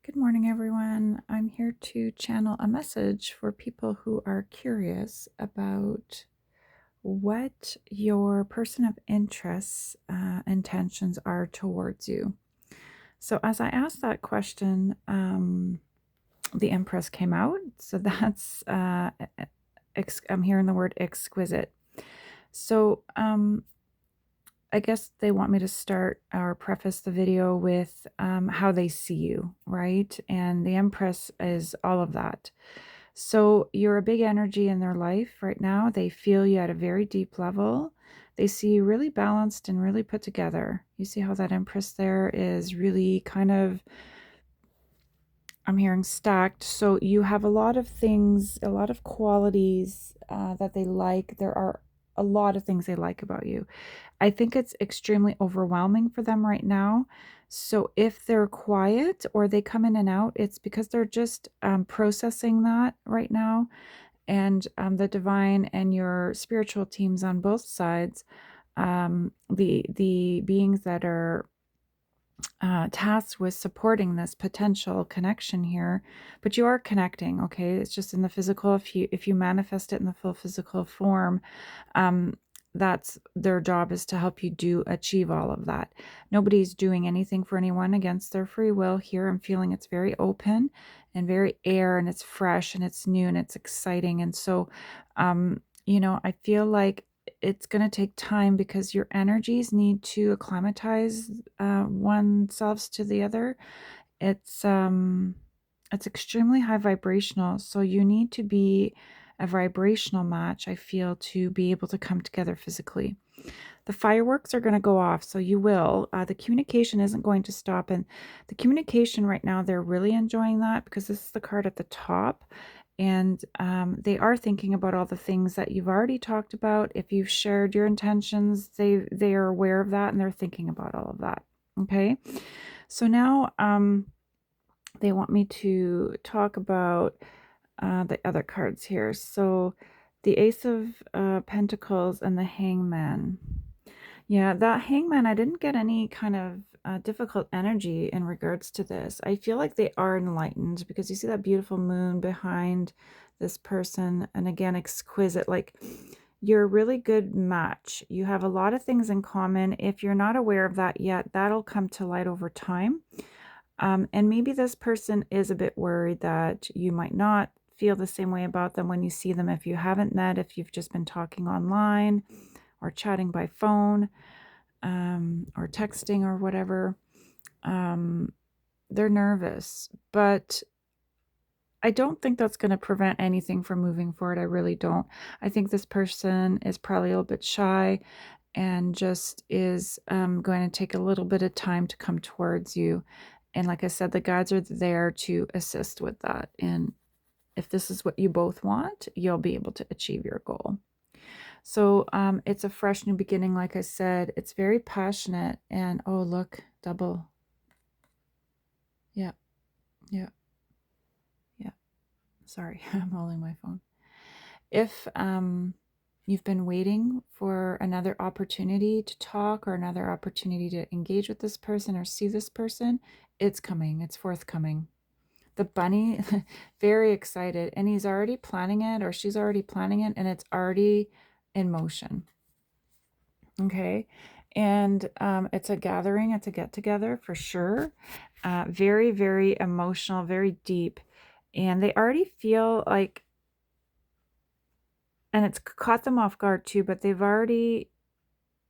Good morning, everyone. I'm here to channel a message for people who are curious about what your person of interest intentions are towards you. So, as I asked that question, the Empress came out. So, that's, I'm hearing the word exquisite. So, I guess they want me to start or preface the video with how they see you, right? And the Empress is all of that. So you're a big energy in their life right now. They feel you at a very deep level. They see you really balanced and really put together. You see how that Empress there is really kind of, I'm hearing stacked. So you have a lot of things, a lot of qualities that they like. There are a lot of things they like about you. I think it's extremely overwhelming for them right now. So if they're quiet or they come in and out, it's because they're just processing that right now. And the divine and your spiritual teams on both sides, the beings that are tasked with supporting this potential connection here, but you are connecting. Okay, it's just in the physical. If you manifest it in the full physical form, um, that's their job, is to help you achieve all of that. Nobody's doing anything for anyone against their free will here. I'm feeling it's very open and very air, and it's fresh and it's new and it's exciting. And so, I feel like it's going to take time because your energies need to acclimatize oneself to the other. It's extremely high vibrational, so you need to be a vibrational match, I feel, to be able to come together physically. The fireworks are going to go off, so you will. The communication isn't going to stop, and the communication right now, they're really enjoying that because this is the card at the top, and they are thinking about all the things that you've already talked about. If you've shared your intentions, they are aware of that, and they're thinking about all of that. Okay, so now they want me to talk about the other cards here. So the Ace of Pentacles and the Hangman. Yeah, that Hangman, I didn't get any kind of difficult energy in regards to this. I feel like they are enlightened because you see that beautiful moon behind this person. And again, exquisite. Like, you're a really good match. You have a lot of things in common. If you're not aware of that yet, that'll come to light over time. And maybe this person is a bit worried that you might not feel the same way about them when you see them if you haven't met, if you've just been talking online or chatting by phone, or texting or whatever. They're nervous, but I don't think that's going to prevent anything from moving forward. I really don't. I think this person is probably a little bit shy and just is going to take a little bit of time to come towards you. And like I said, the guides are there to assist with that. And if this is what you both want, you'll be able to achieve your goal. So it's a fresh new beginning. Like I said, it's very passionate. And oh, look, double. Yeah, yeah, yeah. Sorry, I'm holding my phone. If you've been waiting for another opportunity to talk or another opportunity to engage with this person or see this person, it's coming. It's forthcoming. The bunny, very excited, and he's already planning it, or she's already planning it, and it's already in motion. Okay. And it's a gathering, it's a get together for sure. Very, very emotional, very deep. And they already feel like, and it's caught them off guard too, but they already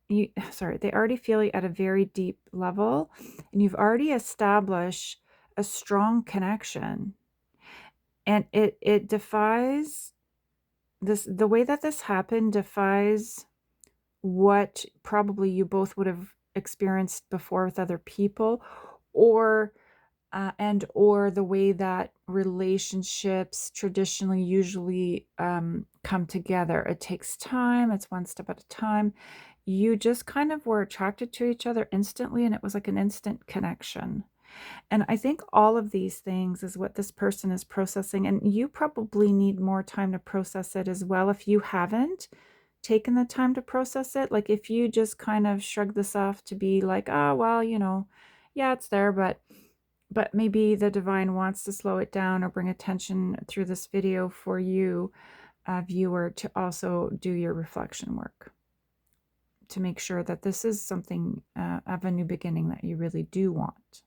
feel you at a very deep level, and you've already established a strong connection. And it defies this, the way that this happened defies what probably you both would have experienced before with other people, or or the way that relationships traditionally usually come together. It takes time. It's one step at a time. You just kind of were attracted to each other instantly, and it was like an instant connection. And I think all of these things is what this person is processing, and you probably need more time to process it as well if you haven't taken the time to process it. Like, if you just kind of shrug this off to be like, oh, well, yeah, it's there, but but maybe the divine wants to slow it down or bring attention through this video for you, viewer, to also do your reflection work, to make sure that this is something of a new beginning that you really do want.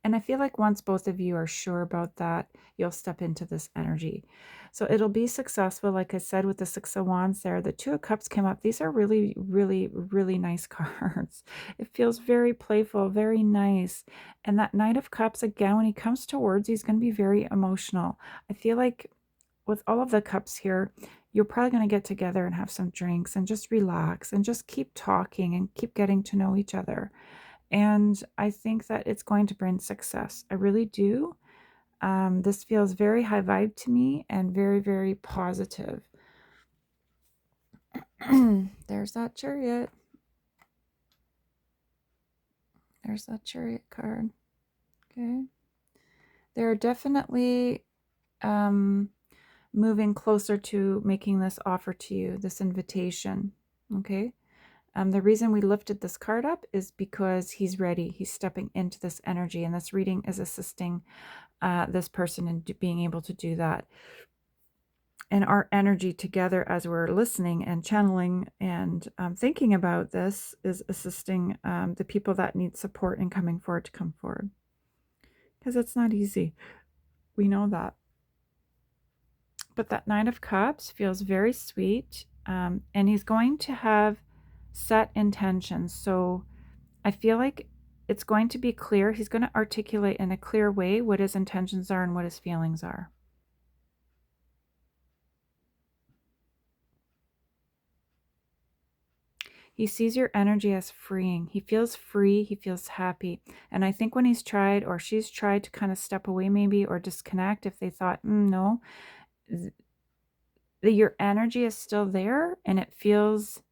And I feel like once both of you are sure about that, you'll step into this energy. So it'll be successful. Like I said, with the Six of Wands there, the Two of Cups came up. These are really, really, really nice cards. It feels very playful, very nice. And that Knight of Cups, again, when he comes towards you, he's going to be very emotional. I feel like with all of the cups here, you're probably going to get together and have some drinks and just relax and just keep talking and keep getting to know each other. And I think that it's going to bring success. I really do. This feels very high vibe to me and very, very positive. There's that Chariot. There's that Chariot card. Okay. They're definitely moving closer to making this offer to you, this invitation. Okay. The reason we lifted this card up is because he's ready. He's stepping into this energy, and this reading is assisting this person in being able to do that. And our energy together as we're listening and channeling and thinking about this is assisting the people that need support and coming forward to come forward. Because it's not easy. We know that. But that Nine of Cups feels very sweet. And he's going to have set intentions. So I feel like it's going to be clear. He's going to articulate in a clear way what his intentions are and what his feelings are. He sees your energy as freeing. He feels free. He feels happy. And I think when he's tried or she's tried to kind of step away maybe or disconnect, if they thought, no, your energy is still there and it feels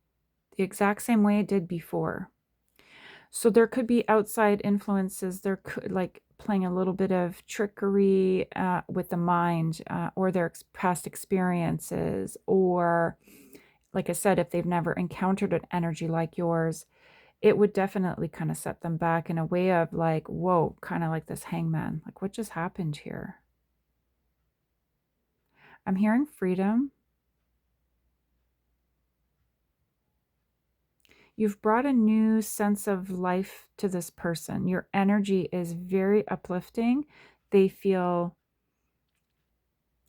the exact same way it did before. So there could be outside influences. There could, like, playing a little bit of trickery with the mind or their past experiences, or like I said, if they've never encountered an energy like yours, it would definitely kind of set them back in a way of like, whoa, kind of like this hangman. Like, what just happened here? I'm hearing freedom. You've brought a new sense of life to this person. Your energy is very uplifting. They feel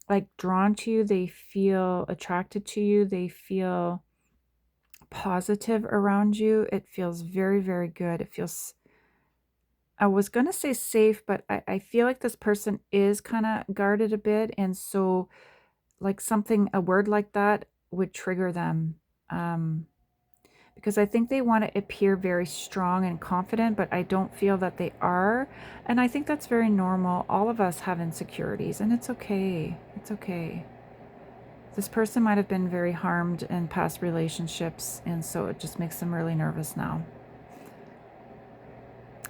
like drawn to you. They feel attracted to you. They feel positive around you. It feels very, very good. It feels, I was going to say safe, but I feel like this person is kind of guarded a bit. And so like something, a word like that would trigger them. Because I think they want to appear very strong and confident, but I don't feel that they are. And I think that's very normal. All of us have insecurities, and it's okay. It's okay. This person might have been very harmed in past relationships, and so it just makes them really nervous now.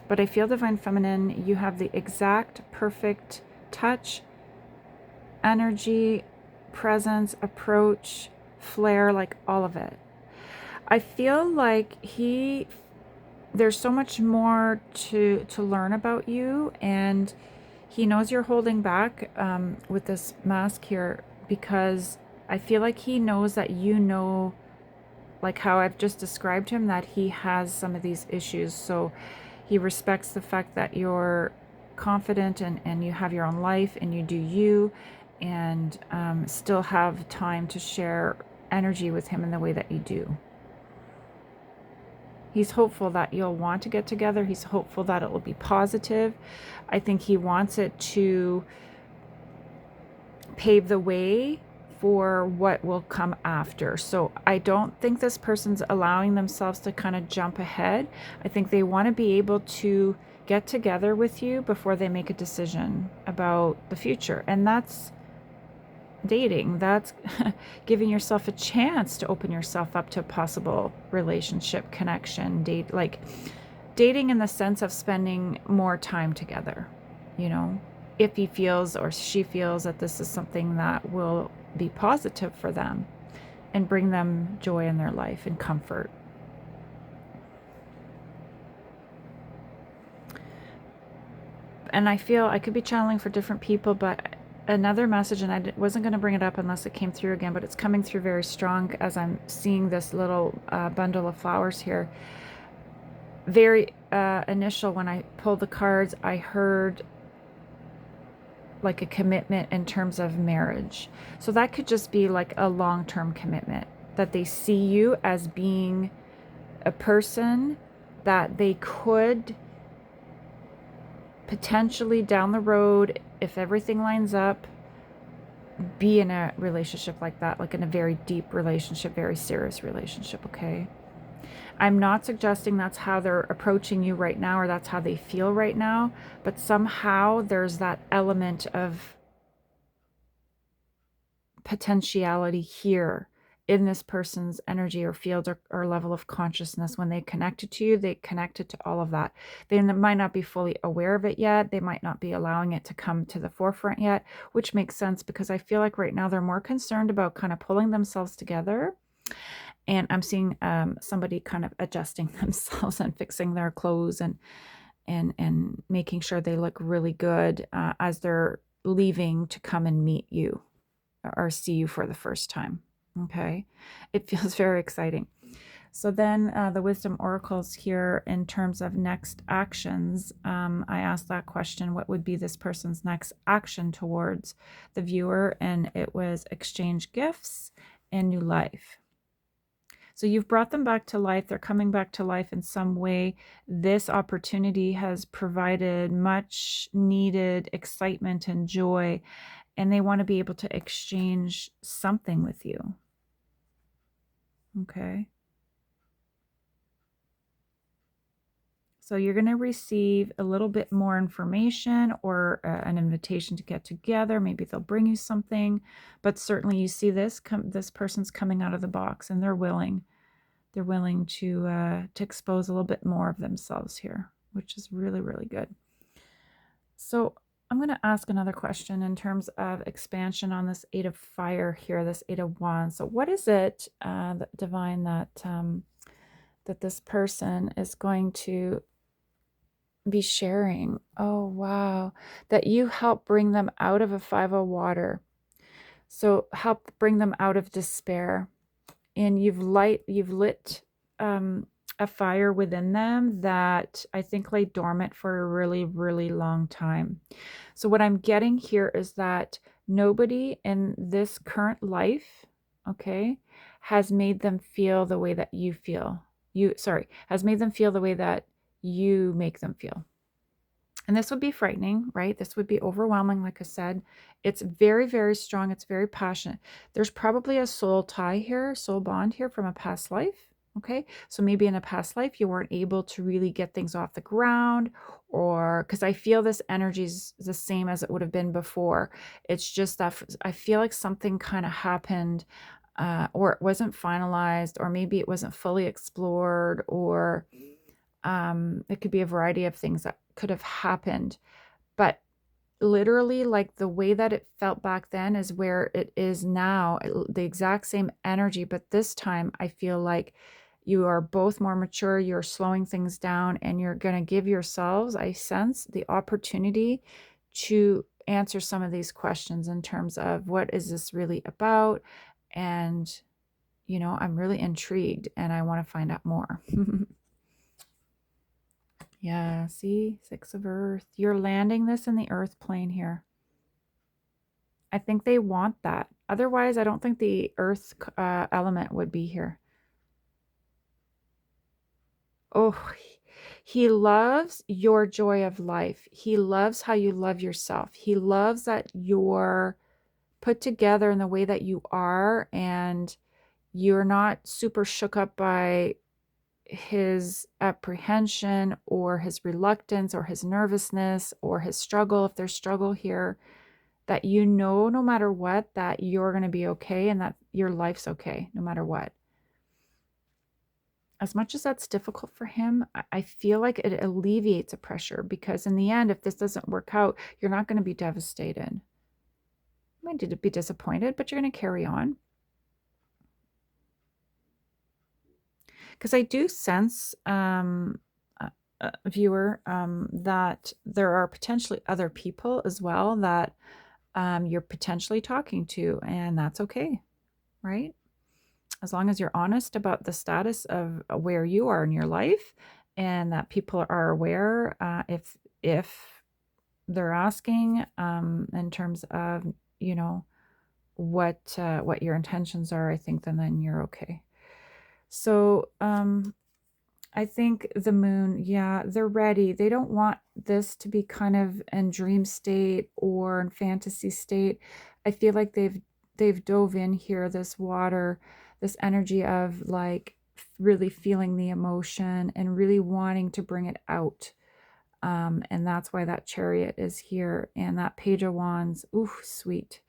But I feel, Divine Feminine, you have the exact perfect touch, energy, presence, approach, flair, like all of it. I feel like there's so much more to learn about you, and he knows you're holding back with this mask here, because I feel like he knows that you know, like how I've just described him, that he has some of these issues. So he respects the fact that you're confident and you have your own life and you do you, and still have time to share energy with him in the way that you do. He's hopeful that you'll want to get together. He's hopeful that it will be positive. I think he wants it to pave the way for what will come after. So I don't think this person's allowing themselves to kind of jump ahead. I think they want to be able to get together with you before they make a decision about the future. And that's dating. That's giving yourself a chance to open yourself up to a possible relationship, connection, dating in the sense of spending more time together, if he feels or she feels that this is something that will be positive for them and bring them joy in their life and comfort. And I feel I could be channeling for different people, but another message, and I wasn't going to bring it up unless it came through again, but it's coming through very strong as I'm seeing this little bundle of flowers here. Very initial, when I pulled the cards, I heard like a commitment in terms of marriage. So that could just be like a long-term commitment, that they see you as being a person that they could potentially down the road, if everything lines up, be in a relationship like that, like in a very deep relationship, very serious relationship, okay? I'm not suggesting that's how they're approaching you right now or that's how they feel right now, but somehow there's that element of potentiality here in this person's energy or field or level of consciousness. When they connected to you, they connected to all of that. They might not be fully aware of it yet. They might not be allowing it to come to the forefront yet, which makes sense because I feel like right now they're more concerned about kind of pulling themselves together. And I'm seeing somebody kind of adjusting themselves and fixing their clothes and making sure they look really good as they're leaving to come and meet you or see you for the first time. Okay, it feels very exciting. So then the wisdom oracles here in terms of next actions, I asked that question, what would be this person's next action towards the viewer? And it was exchange gifts and new life. So you've brought them back to life. They're coming back to life in some way. This opportunity has provided much needed excitement and joy, and they want to be able to exchange something with you. Okay. So you're going to receive a little bit more information or an invitation to get together. Maybe they'll bring you something, but certainly you see this person's coming out of the box and they're willing to expose a little bit more of themselves here, which is really, really good. So I'm going to ask another question in terms of expansion on this Eight of Fire here, this Eight of Wands. So what is it, Divine, that this person is going to be sharing? Oh, wow. That you help bring them out of a 5-0 water. So help bring them out of despair. And you've lit a fire within them that I think lay dormant for a really, really long time. So what I'm getting here is that nobody in this current life, okay, has made them feel the way that you feel. Has made them feel the way that you make them feel. And this would be frightening, right? This would be overwhelming, like I said. It's very, very strong. It's very passionate. There's probably a soul tie here, soul bond here from a past life. Okay, so maybe in a past life you weren't able to really get things off the ground, or because I feel this energy is the same as it would have been before. It's just that I feel like something kind of happened, or it wasn't finalized, or maybe it wasn't fully explored, or it could be a variety of things that could have happened. But literally, like the way that it felt back then is where it is now, the exact same energy. But this time I feel like you are both more mature, you're slowing things down, and you're going to give yourselves, I sense, the opportunity to answer some of these questions in terms of what is this really about? And, I'm really intrigued and I want to find out more. Yeah, see, 6 of Earth. You're landing this in the earth plane here. I think they want that. Otherwise, I don't think the earth element would be here. Oh, he loves your joy of life. He loves how you love yourself. He loves that you're put together in the way that you are, and you're not super shook up by his apprehension or his reluctance or his nervousness or his struggle, if there's struggle here, that no matter what, that you're going to be okay and that your life's okay no matter what. As much as that's difficult for him, I feel like it alleviates a pressure, because in the end, if this doesn't work out, you're not going to be devastated. You might be disappointed, but you're going to carry on. Because I do sense viewer, that there are potentially other people as well that you're potentially talking to, and that's okay, right? As long as you're honest about the status of where you are in your life, and that people are aware, if they're asking, in terms of, you know, what your intentions are, I think then you're okay. So, I think the moon, yeah, they're ready. They don't want this to be kind of in dream state or in fantasy state. I feel like they've dove in here, this water, this energy of like really feeling the emotion and really wanting to bring it out. And that's why that chariot is here, and that page of wands. Ooh, sweet.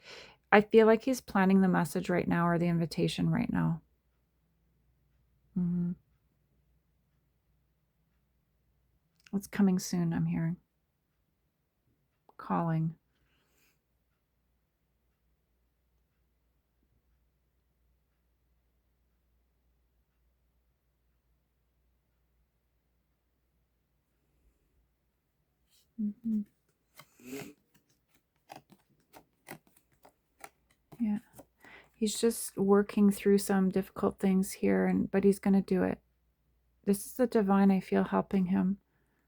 I feel like he's planning the message right now, or the invitation right now. hmm It's coming soon, I'm hearing. Calling. hmm Yeah. He's just working through some difficult things here, but he's going to do it. This is the divine, I feel, helping him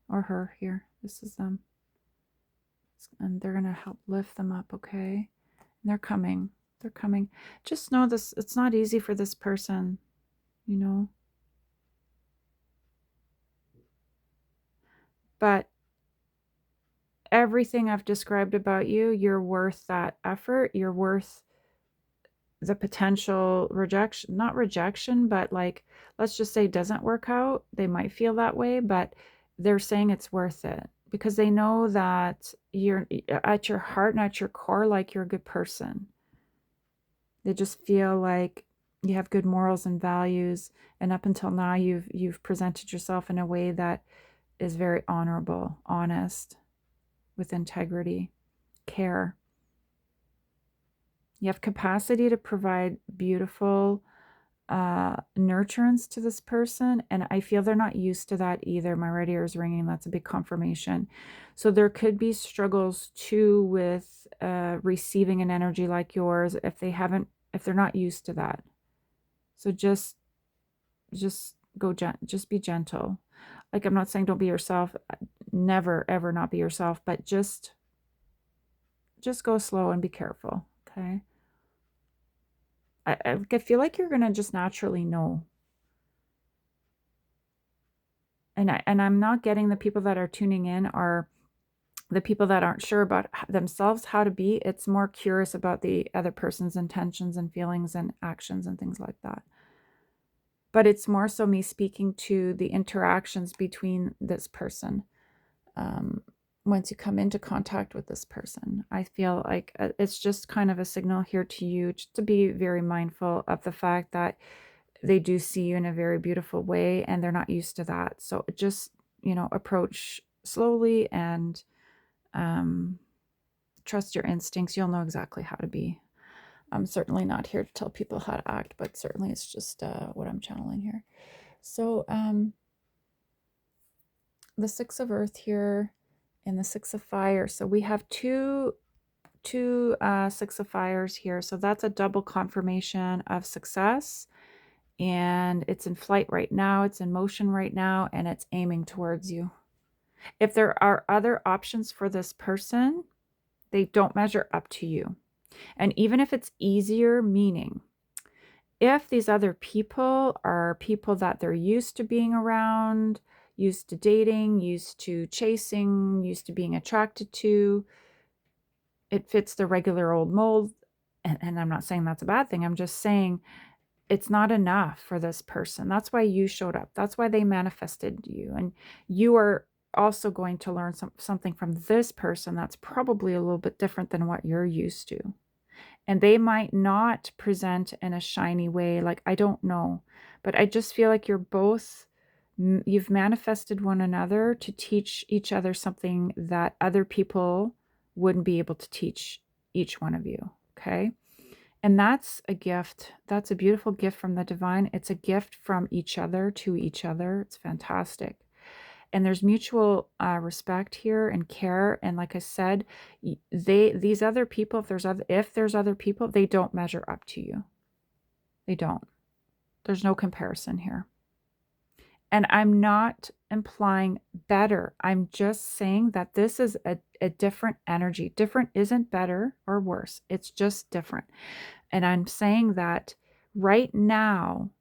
or her here. This is them. And they're going to help lift them up, okay? And they're coming. They're coming. Just know this, it's not easy for this person, you know? But everything I've described about you, you're worth that effort. You're worth the potential rejection, not rejection, but like, let's just say doesn't work out. They might feel that way, but they're saying it's worth it because they know that you're at your heart and at your core, like you're a good person. They just feel like you have good morals and values. And up until now, you've presented yourself in a way that is very honorable, honest, with integrity, care. You have capacity to provide beautiful nurturance to this person, and I feel they're not used to that either. My right ear is ringing. That's a big confirmation. So there could be struggles too with receiving an energy like yours if they're not used to that. So just just be gentle. Like, I'm not saying don't be yourself, never ever not be yourself, but just go slow and be careful, okay? I feel like you're gonna just naturally know. And I'm not getting the people that are tuning in are the people that aren't sure about themselves how to be. It's more curious about the other person's intentions and feelings and actions and things like that. But it's more so me speaking to the interactions between this person. Um, Once you come into contact with this person, I feel like it's just kind of a signal here to you just to be very mindful of the fact that they do see you in a very beautiful way and they're not used to that. So just, approach slowly and um, trust your instincts. You'll know exactly how to be. I'm certainly not here to tell people how to act, but certainly it's just what I'm channeling here. So the Six of Earth here and the Six of Fire. So we have two Six of Fires here. So that's a double confirmation of success. And it's in flight right now. It's in motion right now, and it's aiming towards you. If there are other options for this person, they don't measure up to you. And even if it's easier, meaning if these other people are people that they're used to being around, used to dating, used to chasing, used to being attracted to, it fits the regular old mold. And I'm not saying that's a bad thing. I'm just saying it's not enough for this person. That's why you showed up. That's why they manifested you. And you are also going to learn something from this person that's probably a little bit different than what you're used to. And they might not present in a shiny way. Like, I don't know. But I just feel like you've manifested one another to teach each other something that other people wouldn't be able to teach each one of you. Okay. And that's a gift. That's a beautiful gift from the divine. It's a gift from each other to each other. It's fantastic. and there's mutual respect here and care. And like I said, these other people, if there's other people, they don't measure up to you. They don't. There's no comparison here. And I'm not implying better. I'm just saying that this is a different energy. Different isn't better or worse. It's just different. And I'm saying that right now,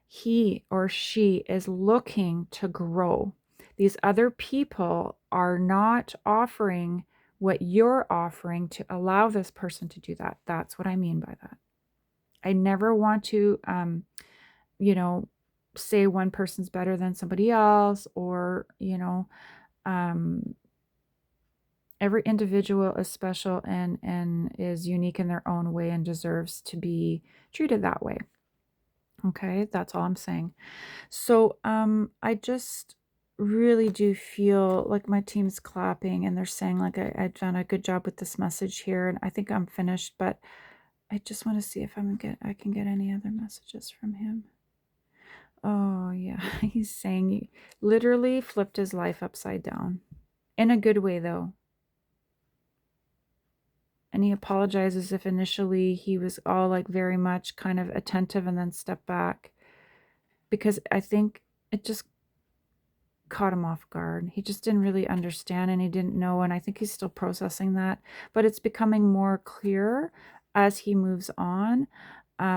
he or she is looking to grow. These other people are not offering what you're offering to allow this person to do that. That's what I mean by that. I never want to, you know, say one person's better than somebody else, or, every individual is special and is unique in their own way and deserves to be treated that way. Okay, that's all I'm saying. So, I just really do feel like my team's clapping and they're saying like I've done a good job with this message here, and I think I'm finished, but I just want to see if I can get any other messages from him. Oh yeah, he's saying he literally flipped his life upside down. In a good way though. And he apologizes if initially he was all like very much kind of attentive and then stepped back, because I think it just caught him off guard. He just didn't really understand and he didn't know, and I think he's still processing that, but it's becoming more clear as he moves on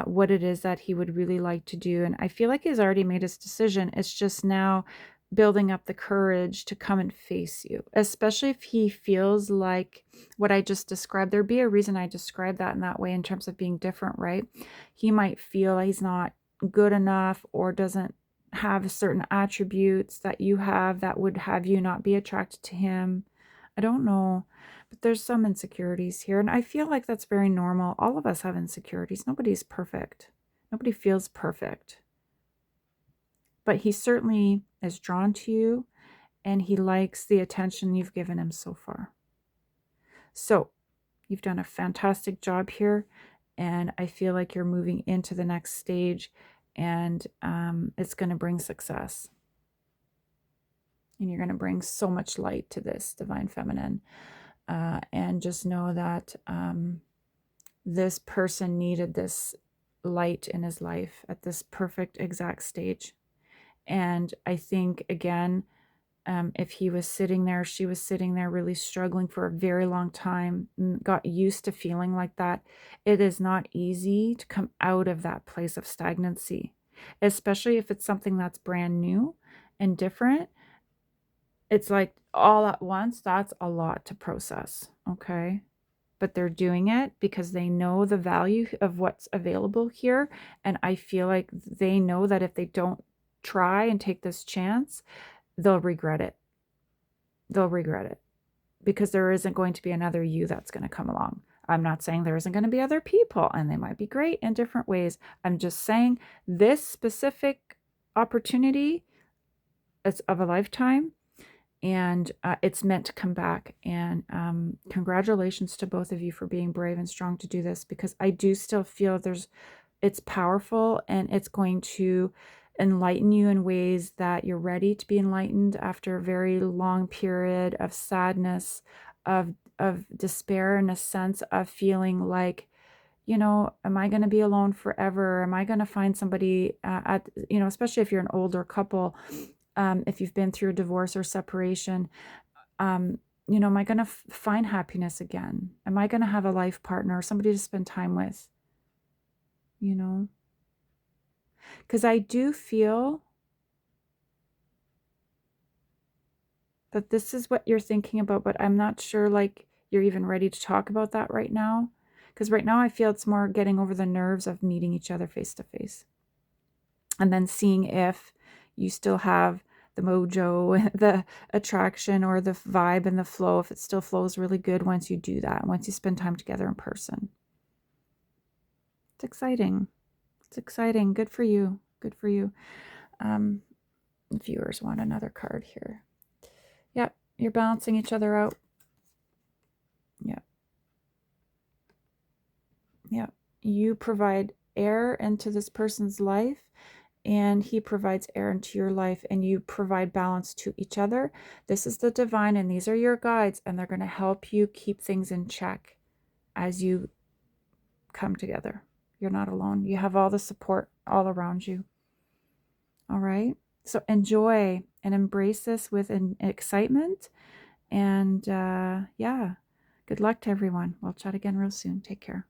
what it is that he would really like to do. And I feel like he's already made his decision. It's just now building up the courage to come and face you, especially if he feels like what I just described. There'd be a reason I described that in that way in terms of being different, right? He might feel like he's not good enough or doesn't have certain attributes that you have that would have you not be attracted to him. I don't know, but there's some insecurities here, and I feel like that's very normal. All of us have insecurities. Nobody's perfect. Nobody feels perfect. But he certainly is drawn to you, and he likes the attention you've given him so far. So, you've done a fantastic job here, and I feel like you're moving into the next stage, and it's going to bring success. And you're going to bring so much light to this divine feminine. And just know that this person needed this light in his life at this perfect exact stage. And I think, again, if he was sitting there, she was sitting there really struggling for a very long time, got used to feeling like that, it is not easy to come out of that place of stagnancy, especially if it's something that's brand new and different. It's like all at once, that's a lot to process, okay? But they're doing it because they know the value of what's available here, and I feel like they know that if they don't try and take this chance, they'll regret it. They'll regret it because there isn't going to be another you that's going to come along. I'm not saying there isn't going to be other people, and they might be great in different ways. I'm just saying this specific opportunity is of a lifetime, and it's meant to come back. And congratulations to both of you for being brave and strong to do this, because I do still feel it's powerful, and it's going to enlighten you in ways that you're ready to be enlightened after a very long period of sadness, of despair, and a sense of feeling like, am I going to be alone forever? Am I going to find somebody especially if you're an older couple, if you've been through a divorce or separation, am I going to find happiness again? Am I going to have a life partner, somebody to spend time with? Because I do feel that this is what you're thinking about, but I'm not sure like you're even ready to talk about that right now. Because right now I feel it's more getting over the nerves of meeting each other face to face. And then seeing if you still have the mojo, the attraction, or the vibe and the flow, if it still flows really good once you do that, once you spend time together in person. It's exciting. It's exciting. Good for you. Good for you. Viewers want another card here. Yep, you're balancing each other out. Yep. Yep. You provide air into this person's life, and he provides air into your life, and you provide balance to each other. This is the divine, and these are your guides, and they're going to help you keep things in check as you come together. You're not alone. You have all the support all around you. All right. So enjoy and embrace this with an excitement. And yeah, good luck to everyone. We'll chat again real soon. Take care.